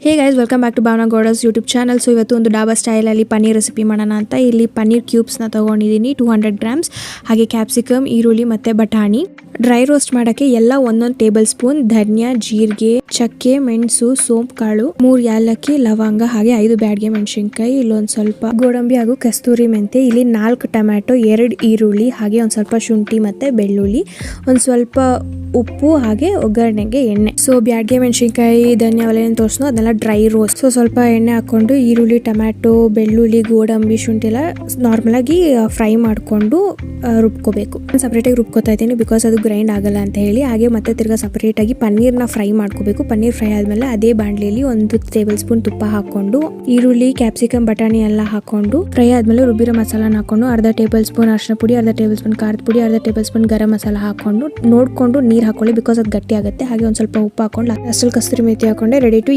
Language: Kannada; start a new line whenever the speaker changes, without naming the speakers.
Hey guys, welcome back to Bhavana Gowda's YouTube channel. So ಇವತ್ತು ಒಂದು ಡಾಬಾ ಸ್ಟೈಲಲ್ಲಿ ಪನ್ನೀರ್ ರೆಸಿಪಿ ಮಾಡೋಣ ಅಂತ. ಇಲ್ಲಿ ಪನ್ನೀರ್ ಕ್ಯೂಬ್ಸ್ನ ತೊಗೊಂಡಿದ್ದೀನಿ 200 ಗ್ರಾಮ್ಸ್, ಹಾಗೆ ಕ್ಯಾಪ್ಸಿಕಮ್, ಈರುಳ್ಳಿ ಮತ್ತು ಬಟಾಣಿ. ಡ್ರೈ ರೋಸ್ಟ್ ಮಾಡೋಕ್ಕೆ ಎಲ್ಲ 1 ಟೇಬಲ್ ಸ್ಪೂನ್ ಧನಿಯಾ, ಜೀರಿಗೆ, ಚಕ್ಕೆ, ಮೆಣಸು, ಸೋಂಪು ಕಾಳು, 3 ಏಲಕ್ಕಿ, ಲವಂಗ, ಹಾಗೆ 5 ಬ್ಯಾಡ್ಗೆ ಮೆಣಸಿನ್ಕಾಯಿ, ಇಲ್ಲೊಂದು ಸ್ವಲ್ಪ ಗೋಡಂಬಿ ಹಾಗೂ ಕಸ್ತೂರಿ ಮೆಂತೆ, ಇಲ್ಲಿ 4 ಟೊಮ್ಯಾಟೊ, 2 ಈರುಳ್ಳಿ, ಹಾಗೆ ಒಂದು ಸ್ವಲ್ಪ ಶುಂಠಿ ಮತ್ತು ಬೆಳ್ಳುಳ್ಳಿ, ಒಂದು ಸ್ವಲ್ಪ ಉಪ್ಪು, ಹಾಗೆ ಒಗ್ಗರಣೆಗೆ ಎಣ್ಣೆ. ಸೊ ಬ್ಯಾಡ್ಗೆ ಮೆಣಸಿನ್ಕಾಯಿ, ಧನಿಯಾ ಅವೆಲ್ಲ ತೋರಿಸ್ನು ಅದನ್ನೆಲ್ಲ ಡ್ರೈ ರೋಸ್ಟ್. ಸೊ ಸ್ವಲ್ಪ ಎಣ್ಣೆ ಹಾಕೊಂಡು ಈರುಳ್ಳಿ, ಟೊಮ್ಯಾಟೊ, ಬೆಳ್ಳುಳ್ಳಿ, ಗೋಡಂಬಿ, ಶುಂಠಿ ಎಲ್ಲ ನಾರ್ಮಲ್ ಆಗಿ ಫ್ರೈ ಮಾಡಿಕೊಂಡು ರುಬ್ಕೋಬೇಕು. ಸಪ್ರೇಟಾಗಿ ರುಬ್ಕೋತಾ ಇದ್ದೀನಿ ಬಿಕಾಸ್ ಅದು ಗ್ರೈಂಡ್ ಆಗಲ್ಲ ಅಂತ ಹೇಳಿ. ಹಾಗೆ ಮತ್ತೆ ತಿರ್ಗಾ ಸಪ್ರೇಟಾಗಿ ಪನ್ನೀರ್ನ ಫ್ರೈ ಮಾಡ್ಕೋಬೇಕು. ಪನ್ನೀರ್ ಫ್ರೈ ಆದಮೇಲೆ ಅದೇ ಬಾಣಲೆಯಲ್ಲಿ 1 ಟೇಬಲ್ ಸ್ಪೂನ್ ತುಪ್ಪ ಹಾಕೊಂಡು ಈರುಳ್ಳಿ, ಕ್ಯಾಪ್ಸಿಕಮ್, ಬಟಾಣಿ ಎಲ್ಲ ಹಾಕೊಂಡು ಫ್ರೈ ಆದಮೇಲೆ ರುಬ್ಬಿರೋ ಮಸಾಲಾನ ಹಾಕೊಂಡು ಅರ್ಧ ಟೇಬಲ್ ಸ್ಪೂನ್ ಅರಿಶಿನ ಪುಡಿ, ಅರ್ಧ ಟೇಬಲ್ ಸ್ಪೂನ್ ಖಾರದ ಪುಡಿ, ಅರ್ಧ ಟೇಬಲ್ ಸ್ಪೂನ್ ಗರಂ ಮಸಾಲ ಹಾಕೊಂಡು ನೋಡ್ಕೊಂಡು ನೀರು ಹಾಕೊಳ್ಳಿ ಬಿಕಾಸ್ ಅದು ಗಟ್ಟಿ ಆಗುತ್ತೆ. ಹಾಗೆ ಒಂದು ಸ್ವಲ್ಪ ಉಪ್ಪು ಹಾಕೊಂಡು ಅಷ್ಟಲ್ಲಿ ಕಸ್ತೂರಿ ಮೇಥಿ ಹಾಕೊಂಡೆ ರೆಡಿ ಟು